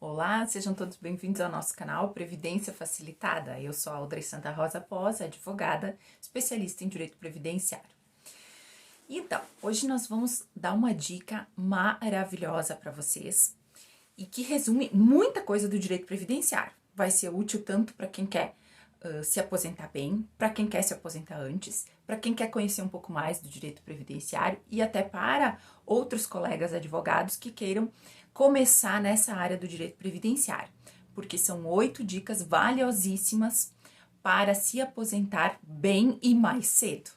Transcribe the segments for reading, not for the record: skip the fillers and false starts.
Olá, sejam todos bem-vindos ao nosso canal Previdência Facilitada. Eu sou a Audrey Santa Rosa Pós, advogada, especialista em direito previdenciário. Então, hoje nós vamos dar uma dica maravilhosa para vocês e que resume muita coisa do direito previdenciário. Vai ser útil tanto para quem quer se aposentar bem, para quem quer se aposentar antes, para quem quer conhecer um pouco mais do direito previdenciário e até para outros colegas advogados que queiram começar nessa área do direito previdenciário, porque são 8 dicas valiosíssimas para se aposentar bem e mais cedo.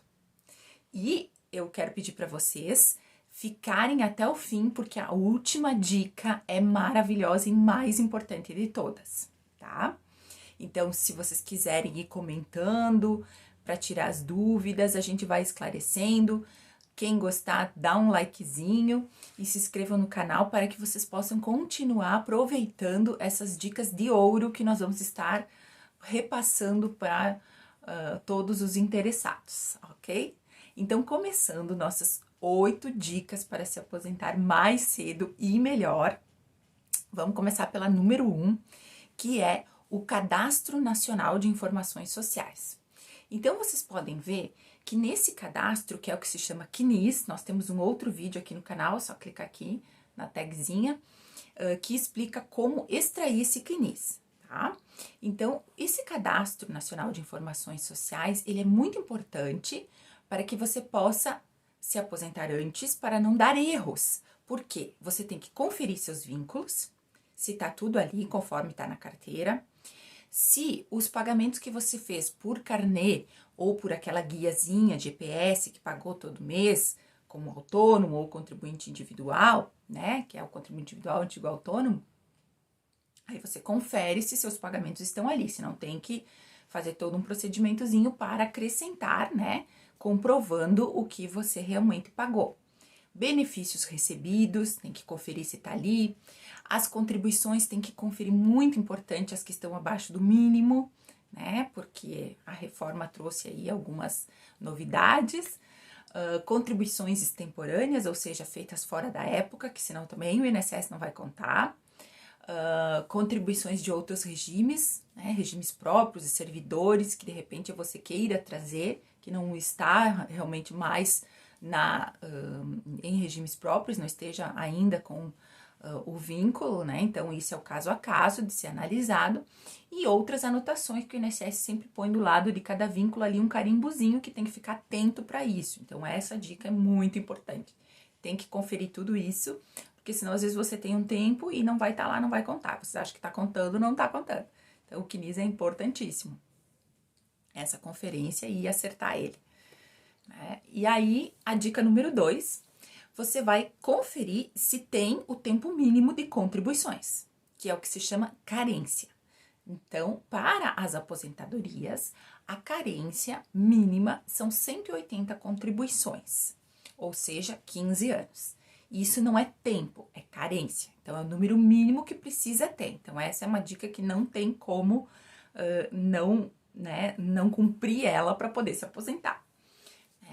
E eu quero pedir para vocês ficarem até o fim, porque a última dica é maravilhosa e mais importante de todas, tá? Então, se vocês quiserem ir comentando para tirar as dúvidas, a gente vai esclarecendo. Quem gostar, dá um likezinho e se inscrevam no canal para que vocês possam continuar aproveitando essas dicas de ouro que nós vamos estar repassando para todos os interessados, ok? Então, começando nossas 8 dicas para se aposentar mais cedo e melhor, vamos começar pela número 1, que é o Cadastro Nacional de Informações Sociais. Então, vocês podem ver que nesse cadastro, que é o que se chama CNIS, nós temos um outro vídeo aqui no canal, só clicar aqui na tagzinha, que explica como extrair esse CNIS, tá? Então, esse Cadastro Nacional de Informações Sociais, ele é muito importante para que você possa se aposentar antes, para não dar erros. Por quê? Você tem que conferir seus vínculos, se tá tudo ali conforme tá na carteira, se os pagamentos que você fez por carnê ou por aquela guiazinha de EPS que pagou todo mês, como autônomo ou contribuinte individual, né, que é o contribuinte individual antigo autônomo, aí você confere se seus pagamentos estão ali, senão tem que fazer todo um procedimentozinho para acrescentar, né, comprovando o que você realmente pagou. Benefícios recebidos, tem que conferir se tá ali. As contribuições tem que conferir, muito importante, as que estão abaixo do mínimo, né? Porque a reforma trouxe aí algumas novidades. Contribuições extemporâneas, ou seja, feitas fora da época, que senão também o INSS não vai contar. Contribuições de outros regimes, né? Regimes próprios e servidores que de repente você queira trazer, que não está realmente mais em regimes próprios, não esteja ainda com o vínculo, né? Então, isso é o caso a caso de ser analisado. E outras anotações que o INSS sempre põe do lado de cada vínculo ali, um carimbozinho que tem que ficar atento para isso. Então, essa dica é muito importante. Tem que conferir tudo isso, porque senão, às vezes, você tem um tempo e não vai estar lá, não vai contar. Você acha que está contando, não está contando. Então, o CNIS é importantíssimo. Essa conferência e acertar ele. E aí, a dica número 2, você vai conferir se tem o tempo mínimo de contribuições, que é o que se chama carência. Então, para as aposentadorias, a carência mínima são 180 contribuições, ou seja, 15 anos. Isso não é tempo, é carência. Então, é o número mínimo que precisa ter. Então, essa é uma dica que não tem como não cumprir ela para poder se aposentar.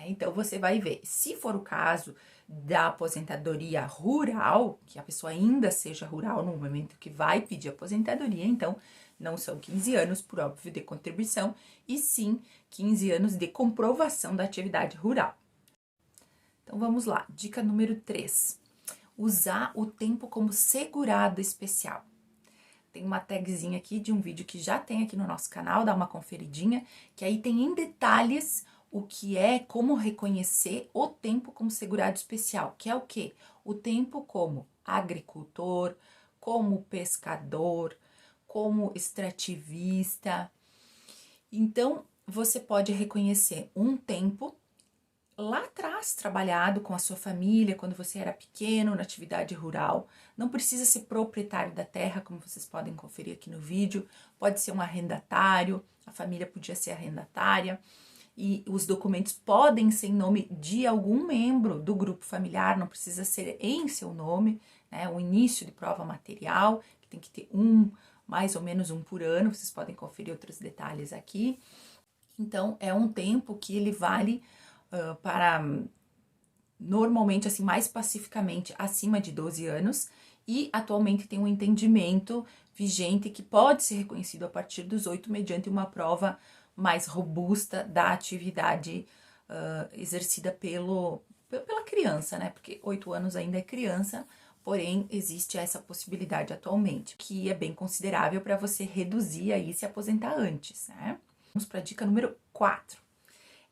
Então, você vai ver, se for o caso da aposentadoria rural, que a pessoa ainda seja rural no momento que vai pedir aposentadoria, então, não são 15 anos, por óbvio, de contribuição, e sim 15 anos de comprovação da atividade rural. Então, vamos lá. Dica número 3. Usar o tempo como segurado especial. Tem uma tagzinha aqui de um vídeo que já tem aqui no nosso canal, dá uma conferidinha, que aí tem em detalhes o que é, como reconhecer o tempo como segurado especial, que é o quê? O tempo como agricultor, como pescador, como extrativista. Então, você pode reconhecer um tempo lá atrás trabalhado com a sua família, quando você era pequeno, na atividade rural. Não precisa ser proprietário da terra, como vocês podem conferir aqui no vídeo. Pode ser um arrendatário, a família podia ser arrendatária. E os documentos podem ser em nome de algum membro do grupo familiar, não precisa ser em seu nome, né? O início de prova material, que tem que ter mais ou menos um por ano, vocês podem conferir outros detalhes aqui. Então, é um tempo que ele vale para, normalmente, assim, mais pacificamente, acima de 12 anos, e atualmente tem um entendimento vigente que pode ser reconhecido a partir dos 8 mediante uma prova mais robusta da atividade exercida pela criança, né? Porque 8 anos ainda é criança, porém existe essa possibilidade atualmente, que é bem considerável para você reduzir aí e se aposentar antes, né? Vamos para a dica número 4.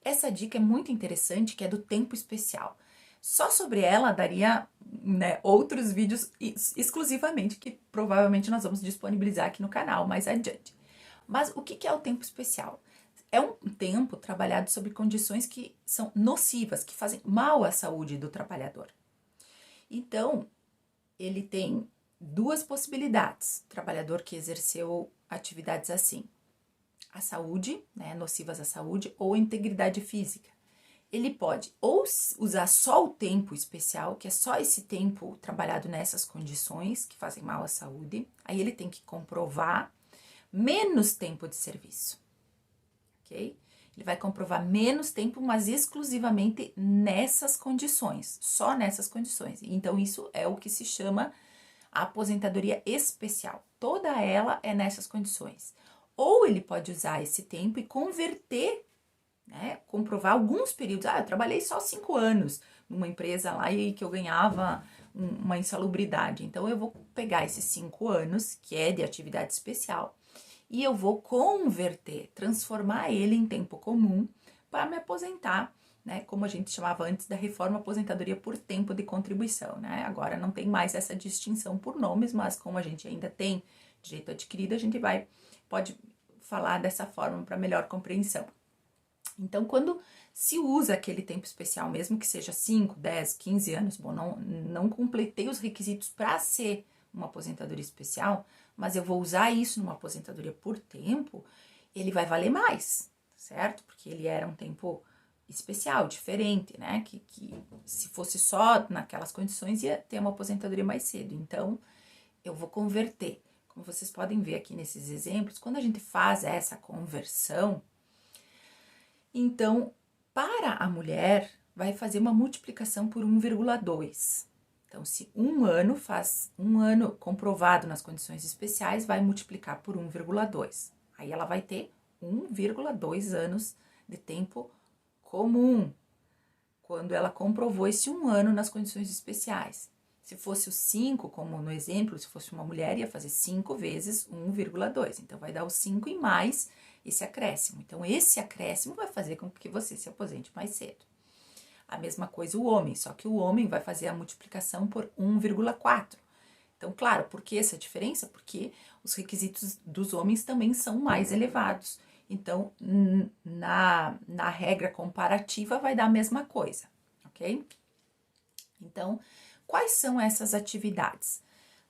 Essa dica é muito interessante, que é do tempo especial. Só sobre ela daria, né, outros vídeos exclusivamente, que provavelmente nós vamos disponibilizar aqui no canal mais adiante. Mas o que é o tempo especial? É um tempo trabalhado sobre condições que são nocivas, que fazem mal à saúde do trabalhador. Então, ele tem duas possibilidades. Trabalhador que exerceu atividades assim: a saúde, né, nocivas à saúde, ou a integridade física. Ele pode ou usar só o tempo especial, que é só esse tempo trabalhado nessas condições que fazem mal à saúde. Aí ele tem que comprovar menos tempo de serviço, ok? Ele vai comprovar menos tempo, mas exclusivamente nessas condições, só nessas condições. Então, isso é o que se chama aposentadoria especial. Toda ela é nessas condições. Ou ele pode usar esse tempo e converter, né, comprovar alguns períodos. Eu trabalhei só 5 anos numa empresa lá e que eu ganhava uma insalubridade. Então, eu vou pegar esses 5 anos, que é de atividade especial, e eu vou converter, transformar ele em tempo comum para me aposentar, né? Como a gente chamava antes da reforma aposentadoria por tempo de contribuição, né? Agora não tem mais essa distinção por nomes, mas como a gente ainda tem direito adquirido, a gente pode falar dessa forma para melhor compreensão. Então, quando se usa aquele tempo especial, mesmo que seja 5, 10, 15 anos, bom, não completei os requisitos para ser uma aposentadoria especial, mas eu vou usar isso numa aposentadoria por tempo, ele vai valer mais, certo? Porque ele era um tempo especial, diferente, né? Que se fosse só naquelas condições ia ter uma aposentadoria mais cedo. Então, eu vou converter. Como vocês podem ver aqui nesses exemplos, quando a gente faz essa conversão, então, para a mulher, vai fazer uma multiplicação por 1,2. Então, se um ano faz um ano comprovado nas condições especiais, vai multiplicar por 1,2. Aí ela vai ter 1,2 anos de tempo comum, quando ela comprovou esse um ano nas condições especiais. Se fosse o 5, como no exemplo, se fosse uma mulher, ia fazer 5 vezes 1,2. Então, vai dar o 5 e mais esse acréscimo. Então, esse acréscimo vai fazer com que você se aposente mais cedo. A mesma coisa o homem, só que o homem vai fazer a multiplicação por 1,4. Então, claro, por que essa diferença? Porque os requisitos dos homens também são mais elevados. Então, na regra comparativa, vai dar a mesma coisa, ok? Então, quais são essas atividades?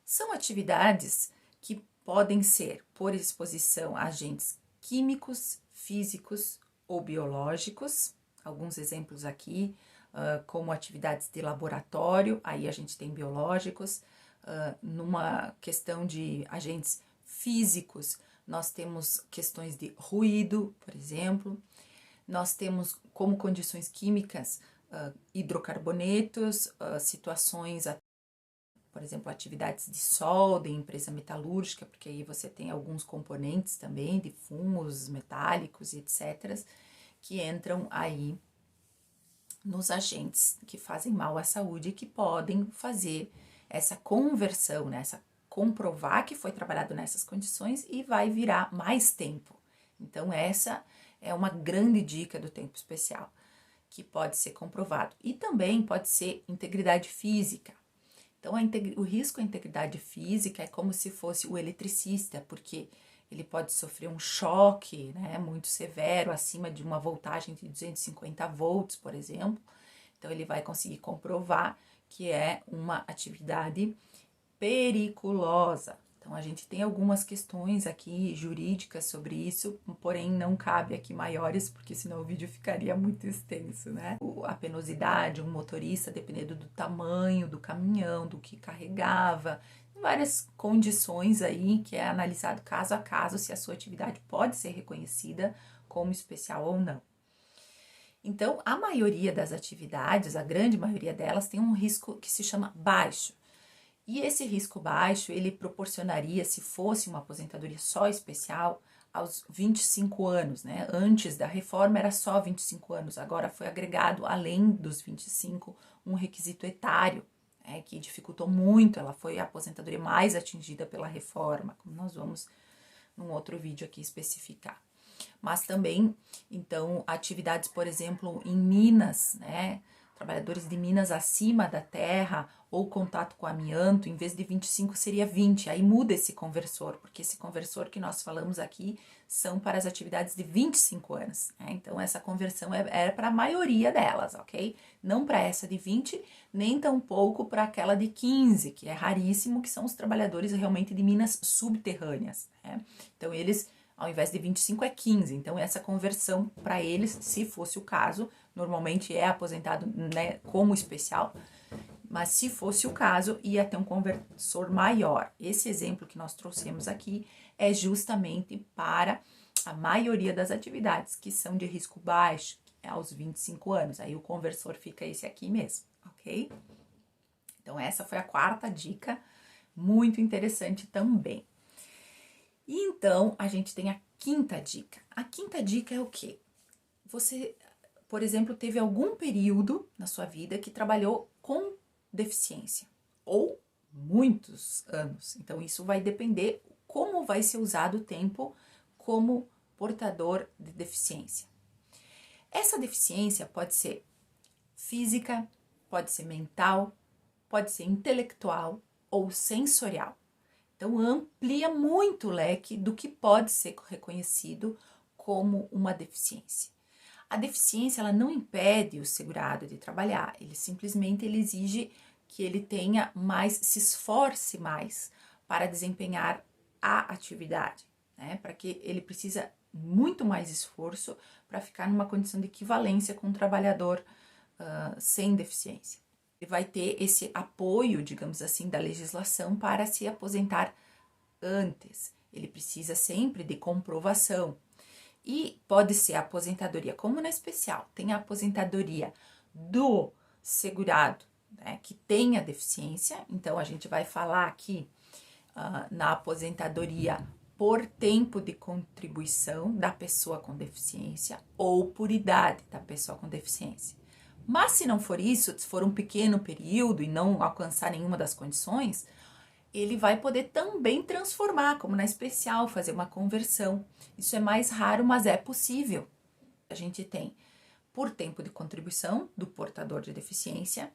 São atividades que podem ser por exposição a agentes químicos, físicos ou biológicos. Alguns exemplos aqui, como atividades de laboratório, aí a gente tem biológicos. Numa questão de agentes físicos, nós temos questões de ruído, por exemplo. Nós temos como condições químicas hidrocarbonetos, situações, por exemplo, atividades de solda em empresa metalúrgica, porque aí você tem alguns componentes também de fumos metálicos e etc., que entram aí nos agentes que fazem mal à saúde e que podem fazer essa conversão, né? Comprovar que foi trabalhado nessas condições e vai virar mais tempo. Então, essa é uma grande dica do tempo especial, que pode ser comprovado. E também pode ser integridade física. Então, o risco à integridade física é como se fosse o eletricista, porque ele pode sofrer um choque, né, muito severo, acima de uma voltagem de 250 volts, por exemplo. Então, ele vai conseguir comprovar que é uma atividade periculosa. Então, a gente tem algumas questões aqui jurídicas sobre isso, porém não cabe aqui maiores, porque senão o vídeo ficaria muito extenso, né? A penosidade, um motorista, dependendo do tamanho do caminhão, do que carregava, várias condições aí que é analisado caso a caso se a sua atividade pode ser reconhecida como especial ou não. Então, a maioria das atividades, a grande maioria delas, tem um risco que se chama baixo. E esse risco baixo, ele proporcionaria, se fosse uma aposentadoria só especial, aos 25 anos, né? Antes da reforma era só 25 anos, agora foi agregado, além dos 25, um requisito etário, né? Que dificultou muito, ela foi a aposentadoria mais atingida pela reforma, como nós vamos num outro vídeo aqui especificar. Mas também, então, atividades, por exemplo, em minas, né? Trabalhadores de minas acima da terra ou contato com amianto, em vez de 25 seria 20. Aí muda esse conversor, porque esse conversor que nós falamos aqui são para as atividades de 25 anos. Né? Então, essa conversão é para a maioria delas, ok? Não para essa de 20, nem tampouco para aquela de 15, que é raríssimo, que são os trabalhadores realmente de minas subterrâneas. Né? Então, eles, ao invés de 25, é 15. Então, essa conversão para eles, se fosse o caso, normalmente é aposentado, né, como especial, mas se fosse o caso, ia ter um conversor maior. Esse exemplo que nós trouxemos aqui é justamente para a maioria das atividades que são de risco baixo, aos 25 anos. Aí o conversor fica esse aqui mesmo, ok? Então, essa foi a quarta dica, muito interessante também. E então, a gente tem a quinta dica. A quinta dica é o quê? Você, por exemplo, teve algum período na sua vida que trabalhou com deficiência, ou muitos anos. Então, isso vai depender como vai ser usado o tempo como portador de deficiência. Essa deficiência pode ser física, pode ser mental, pode ser intelectual ou sensorial. Então, amplia muito o leque do que pode ser reconhecido como uma deficiência. A deficiência, ela não impede o segurado de trabalhar, ele exige que ele tenha mais, se esforce mais para desempenhar a atividade, né? Para que ele precisa muito mais esforço para ficar numa condição de equivalência com um trabalhador sem deficiência. Ele vai ter esse apoio, digamos assim, da legislação para se aposentar antes. Ele precisa sempre de comprovação. E pode ser a aposentadoria, como na especial, tem a aposentadoria do segurado, né, que tenha deficiência. Então, a gente vai falar aqui na aposentadoria por tempo de contribuição da pessoa com deficiência ou por idade da pessoa com deficiência. Mas se não for isso, se for um pequeno período e não alcançar nenhuma das condições, ele vai poder também transformar, como na especial, fazer uma conversão. Isso é mais raro, mas é possível. A gente tem por tempo de contribuição do portador de deficiência,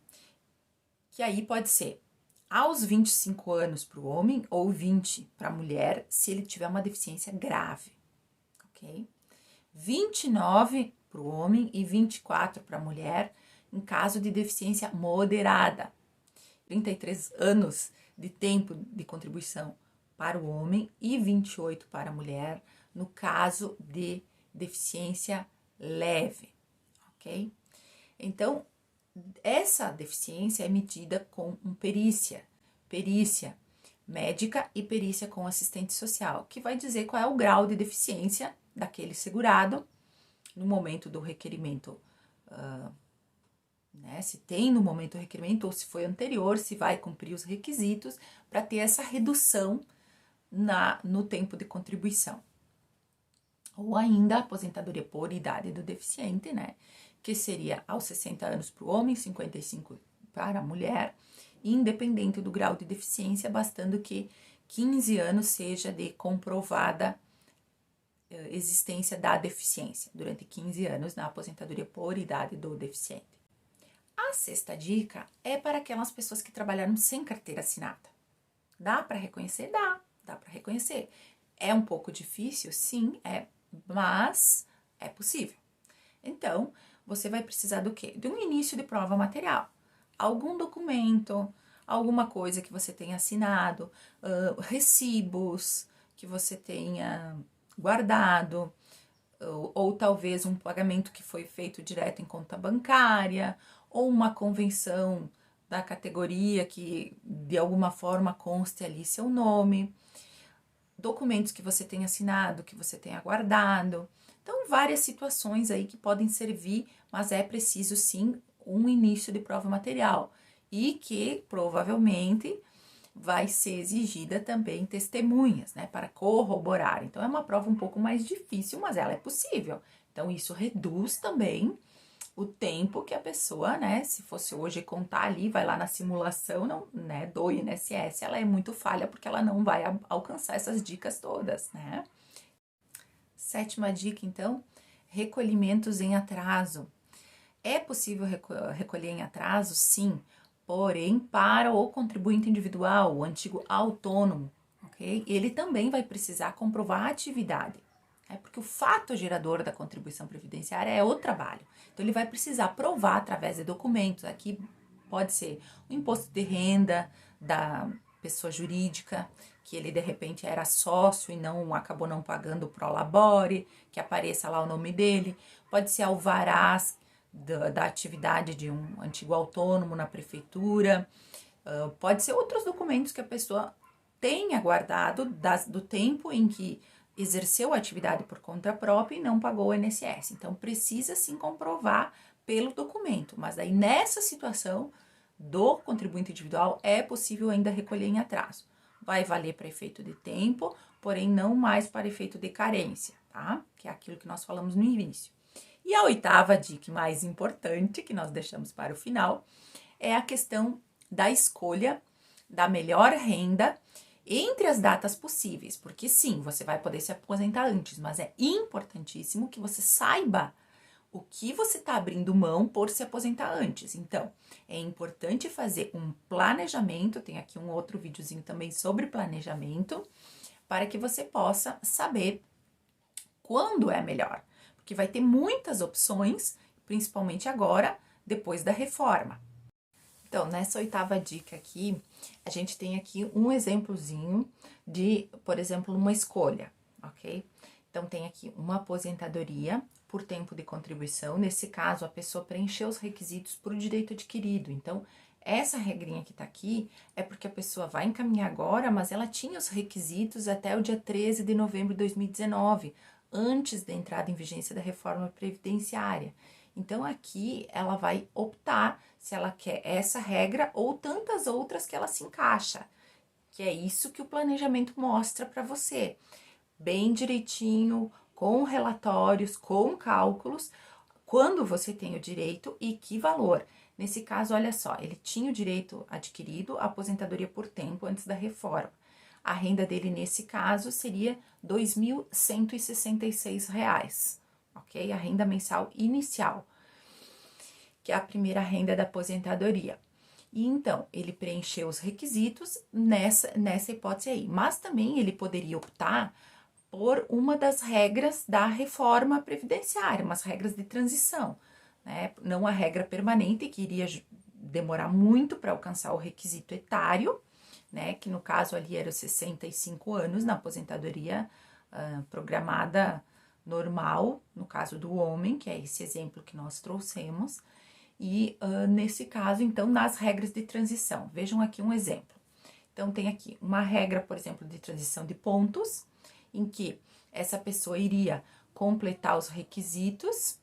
que aí pode ser aos 25 anos para o homem ou 20 para a mulher, se ele tiver uma deficiência grave, ok? 29 para o homem e 24 para a mulher, em caso de deficiência moderada. 33 anos de tempo de contribuição para o homem e 28 para a mulher, no caso de deficiência leve, ok? Então, essa deficiência é medida com perícia médica e perícia com assistente social, que vai dizer qual é o grau de deficiência daquele segurado no momento do requerimento, né? Se tem no momento do requerimento ou se foi anterior, se vai cumprir os requisitos para ter essa redução no tempo de contribuição. Ou ainda a aposentadoria por idade do deficiente, né? Que seria aos 60 anos para o homem, 55 para a mulher, independente do grau de deficiência, bastando que 15 anos seja de comprovada existência da deficiência, durante 15 anos na aposentadoria por idade do deficiente. A sexta dica é para aquelas pessoas que trabalharam sem carteira assinada. Dá para reconhecer? Dá para reconhecer. É um pouco difícil? Sim, mas é possível. Então, você vai precisar do quê? De um início de prova material. Algum documento, alguma coisa que você tenha assinado, recibos que você tenha guardado, ou talvez um pagamento que foi feito direto em conta bancária, ou uma convenção da categoria que de alguma forma conste ali seu nome, documentos que você tenha assinado, que você tenha guardado. Então, várias situações aí que podem servir, mas é preciso sim um início de prova material e que provavelmente vai ser exigida também testemunhas, né, para corroborar. Então, é uma prova um pouco mais difícil, mas ela é possível. Então, isso reduz também o tempo que a pessoa, né, se fosse hoje contar ali, vai lá na simulação, não, né, do INSS, ela é muito falha porque ela não vai alcançar essas dicas todas, né? Sétima dica, então, recolhimentos em atraso. É possível recolher em atraso? Sim, porém, para o contribuinte individual, o antigo autônomo, ok? Ele também vai precisar comprovar a atividade. Porque o fato gerador da contribuição previdenciária é o trabalho. Então, ele vai precisar provar através de documentos. Aqui pode ser o imposto de renda da pessoa jurídica, que ele de repente era sócio e não acabou não pagando o prolabore, que apareça lá o nome dele. Pode ser alvarás da atividade de um antigo autônomo na prefeitura. Pode ser outros documentos que a pessoa tenha guardado do tempo em que exerceu a atividade por conta própria e não pagou o INSS. Então, precisa sim comprovar pelo documento, mas aí nessa situação do contribuinte individual é possível ainda recolher em atraso. Vai valer para efeito de tempo, porém não mais para efeito de carência, tá? Que é aquilo que nós falamos no início. E a oitava dica mais importante, que nós deixamos para o final, é a questão da escolha da melhor renda entre as datas possíveis, porque sim, você vai poder se aposentar antes, mas é importantíssimo que você saiba o que você está abrindo mão por se aposentar antes. Então, é importante fazer um planejamento, tem aqui um outro videozinho também sobre planejamento, para que você possa saber quando é melhor, porque vai ter muitas opções, principalmente agora, depois da reforma. Então, nessa oitava dica aqui, a gente tem aqui um exemplozinho de, por exemplo, uma escolha, ok? Então, tem aqui uma aposentadoria por tempo de contribuição. Nesse caso, a pessoa preencheu os requisitos para o direito adquirido. Então, essa regrinha que tá aqui é porque a pessoa vai encaminhar agora, mas ela tinha os requisitos até o dia 13 de novembro de 2019, antes da entrada em vigência da reforma previdenciária. Então, aqui ela vai optar se ela quer essa regra ou tantas outras que ela se encaixa, que é isso que o planejamento mostra para você. Bem direitinho, com relatórios, com cálculos, quando você tem o direito e que valor. Nesse caso, olha só, ele tinha o direito adquirido, a aposentadoria por tempo antes da reforma. A renda dele, nesse caso, seria R$ 2.166, ok? A renda mensal inicial, que é a primeira renda da aposentadoria. E então, ele preencheu os requisitos nessa hipótese aí. Mas também ele poderia optar por uma das regras da reforma previdenciária, umas regras de transição, né? Não a regra permanente, que iria demorar muito para alcançar o requisito etário, né? Que no caso ali era os 65 anos na aposentadoria programada normal, no caso do homem, que é esse exemplo que nós trouxemos. E nesse caso, então, nas regras de transição. Vejam aqui um exemplo. Então, tem aqui uma regra, por exemplo, de transição de pontos, em que essa pessoa iria completar os requisitos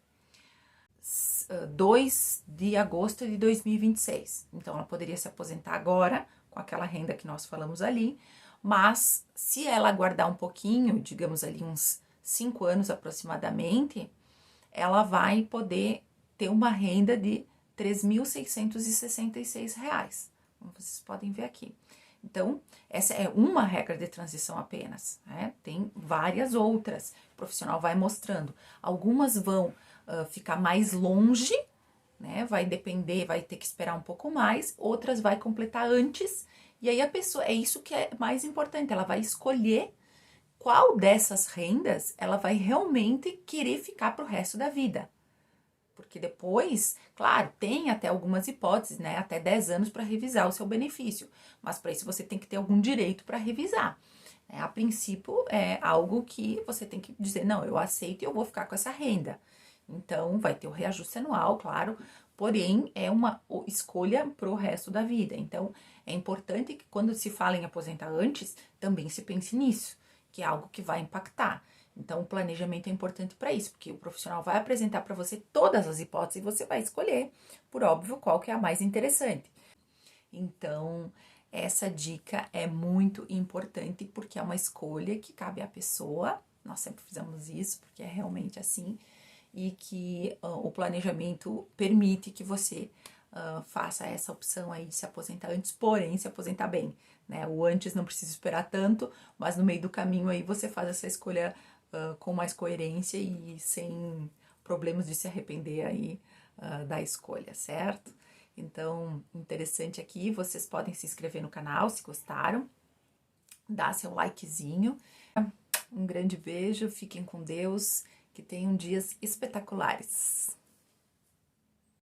2 de agosto de 2026. Então, ela poderia se aposentar agora, com aquela renda que nós falamos ali, mas se ela aguardar um pouquinho, digamos ali uns 5 anos aproximadamente, ela vai poder ter uma renda de R$ 3.666, como vocês podem ver aqui. Então, essa é uma regra de transição apenas, né? Tem várias outras, o profissional vai mostrando. Algumas vão ficar mais longe, né? Vai depender, vai ter que esperar um pouco mais, outras vai completar antes, e aí a pessoa, é isso que é mais importante, ela vai escolher qual dessas rendas ela vai realmente querer ficar para o resto da vida. Porque depois, claro, tem até algumas hipóteses, né? Até 10 anos para revisar o seu benefício. Mas para isso você tem que ter algum direito para revisar. A princípio, é algo que você tem que dizer, não, eu aceito e eu vou ficar com essa renda. Então, vai ter o reajuste anual, claro, porém, é uma escolha para o resto da vida. Então, é importante que quando se fala em aposentar antes, também se pense nisso, que é algo que vai impactar. Então, o planejamento é importante para isso, porque o profissional vai apresentar para você todas as hipóteses e você vai escolher, por óbvio, qual que é a mais interessante. Então, essa dica é muito importante porque é uma escolha que cabe à pessoa. Nós sempre fizemos isso porque é realmente assim, e que o planejamento permite que você faça essa opção aí de se aposentar antes, porém se aposentar bem, né? O antes não precisa esperar tanto, mas no meio do caminho aí você faz essa escolha com mais coerência e sem problemas de se arrepender aí da escolha, certo? Então, interessante aqui, vocês podem se inscrever no canal se gostaram, dar seu likezinho. Um grande beijo, fiquem com Deus, que tenham dias espetaculares.